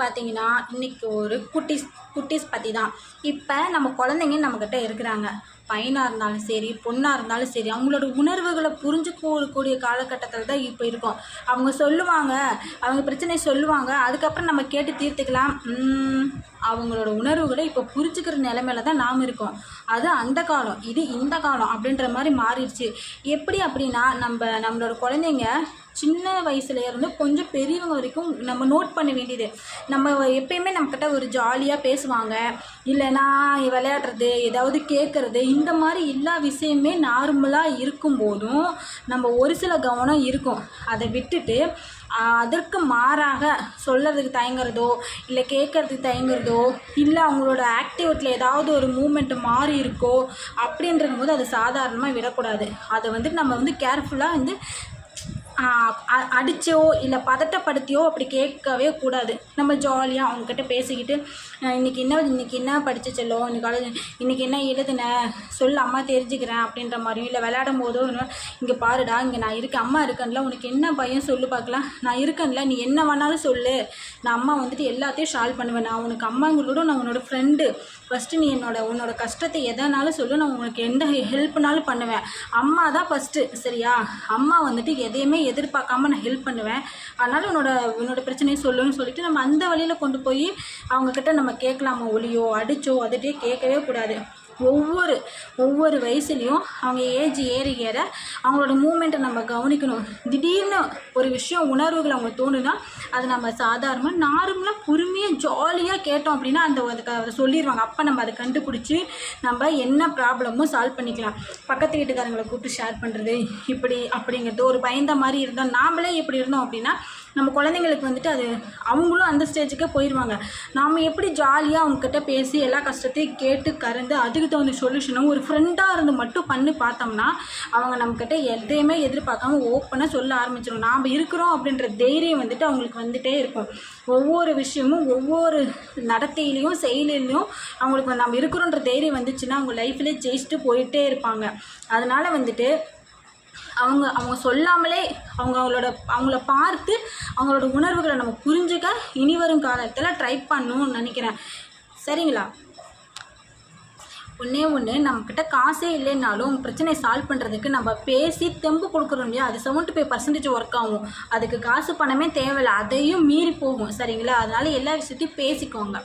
பார்த்தீங்கன்னா இன்றைக்கி ஒரு குட்டீஸ் பற்றி தான். இப்போ நம்ம குழந்தைங்க நம்மக்கிட்ட இருக்கிறாங்க. பையனாக இருந்தாலும் சரி, பொண்ணாக இருந்தாலும் சரி, அவங்களோட உணர்வுகளை புரிஞ்சுக்கக்கூடிய காலகட்டத்தில் தான் இப்போ இருக்கோம். அவங்க சொல்லுவாங்க, அவங்க பிரச்சனையை சொல்லுவாங்க, அதுக்கப்புறம் நம்ம கேட்டு தீர்த்துக்கலாம். அவங்களோட உணர்வுகளை இப்போ புரிஞ்சுக்கிற நிலைமையில தான் நாம் இருக்கோம். அது அந்த காலம், இது இந்த காலம் அப்படின்ற மாதிரி மாறிடுச்சு. எப்படி அப்படின்னா, நம்மளோட குழந்தைங்க சின்ன வயசுலேருந்து கொஞ்சம் பெரியவங்க வரைக்கும் நம்ம நோட் பண்ண வேண்டியது. நம்ம எப்பயுமே நம்மக்கிட்ட ஒரு ஜாலியாக பேசுவாங்க, இல்லைன்னா விளையாடுறது, ஏதாவது கேட்குறது, இந்த மாதிரி எல்லா விஷயமே நார்மலாக இருக்கும்போதும் நம்ம ஒரு சில கவனம் இருக்கும். அதை விட்டுட்டு அதற்கு மாறாக சொல்கிறதுக்கு தயங்குறதோ, இல்லை கேட்குறதுக்கு தயங்குறதோ, இல்லை அவங்களோட ஆக்டிவிட்டியில் ஏதாவது ஒரு மூமெண்ட்டு மாறி இருக்கோ அப்படின்றது போது அதை சாதாரணமாக விடக்கூடாது. அதை நம்ம கேர்ஃபுல்லாக அடித்தோ இல்லை பதட்டப்படுத்தியோ அப்படி கேட்கவே கூடாது. நம்ம ஜாலியாக அவங்கக்கிட்ட பேசிக்கிட்டு, இன்றைக்கி என்ன படித்த செல்லும், இன்றைக்கி என்ன எழுதுன சொல்ல, அம்மா தெரிஞ்சுக்கிறேன் அப்படின்ற மாதிரியும், இல்லை விளையாடும் போதோ இங்கே பாருடா, இங்கே நான் இருக்கேன், அம்மா இருக்கேன்ல, உனக்கு என்ன பையன் சொல்லு பார்க்கலாம், நான் இருக்கேன்ல, நீ என்ன வேணாலும் சொல்லு, நான் அம்மா எல்லாத்தையும் ஷேர் பண்ணுவேன், நான் உனக்கு அம்மாங்களோட நான் உன்னோட ஃப்ரெண்டு, ஃபஸ்ட்டு நீ உன்னோட கஷ்டத்தை எதனாலும் சொல்லு, நான் உனக்கு எந்த ஹெல்ப்னாலும் பண்ணுவேன், அம்மா தான் ஃபஸ்ட்டு, சரியா? அம்மா எதையுமே எதிர்பார்க்காம நான் ஹெல்ப் பண்ணுவேன், அதனால் உன்னோட பிரச்சனையை சொல்லுன்னு சொல்லிட்டு நம்ம அந்த வழியில் கொண்டு போய் அவங்கக்கிட்ட நம்ம கேட்கலாமா ஒளியோ அடித்தோ அதுகிட்டே கேட்கவே கூடாது. ஒவ்வொரு வயசுலேயும் அவங்க ஏஜ் ஏற அவங்களோட மூமெண்ட்டை நம்ம கவனிக்கணும். திடீர்னு ஒரு விஷயம் உணர்வுகள் அவங்க தோணுன்னா அதை நம்ம சாதாரணமாக நார்மலாக பொறுமையாக ஜாலியாக கேட்டோம் அப்படின்னா அதுக்கு அதை சொல்லிடுவாங்க. அப்போ நம்ம அதை கண்டுபிடிச்சி நம்ம என்ன ப்ராப்ளமும் சால்வ் பண்ணிக்கலாம். பக்கத்து வீட்டுக்காரங்களை கூப்பிட்டு ஷேர் பண்ணுறது இப்படி அப்படிங்கிறது ஒரு பயந்த மாதிரி இருந்தோம். நாமளே எப்படி இருந்தோம் அப்படின்னா நம்ம குழந்தைங்களுக்கு அது அவங்களும் அந்த ஸ்டேஜுக்கே போயிடுவாங்க. நாம் எப்படி ஜாலியாக அவங்கக்கிட்ட பேசி எல்லா கஷ்டத்தையும் கேட்டு கறந்து அதுக்கு தகுந்த சொல்யூஷனும் ஒரு ஃப்ரெண்டாக இருந்து மட்டும் பண்ணி பார்த்தோம்னா அவங்க நம்மக்கிட்ட எதையுமே எதிர்பார்க்காம ஓப்பனாக சொல்ல ஆரம்பிச்சிடும். நாம் இருக்கிறோம் அப்படின்ற தைரியம் அவங்களுக்கு வந்துகிட்டே இருக்கும். ஒவ்வொரு விஷயமும் ஒவ்வொரு நடத்தையிலையும் செயலிலையும் அவங்களுக்கு நம்ம இருக்கிறோன்ற தைரியம் வந்துச்சுன்னா அவங்க லைஃப்லேயே ஜெயிச்சுட்டு போயிட்டே இருப்பாங்க. அதனால் அவங்க சொல்லாமலே அவங்கள பார்த்து அவங்களோட உணர்வுகளை நம்ம புரிஞ்சுக்க இனி வரும் காலத்தில் ட்ரை பண்ணணும்னு நினைக்கிறேன். சரிங்களா? ஒன்று நம்மக்கிட்ட காசே இல்லைன்னாலும் பிரச்சனையை சால்வ் பண்ணுறதுக்கு நம்ம பேசி தெம்பு கொடுக்குறோம் இல்லையா, அது 75% ஒர்க் ஆகும். அதுக்கு காசு பணமே தேவையில்லை, அதையும் மீறி போகும். சரிங்களா? அதனால் எல்லா விஷயத்தையும் பேசிக்கோங்க.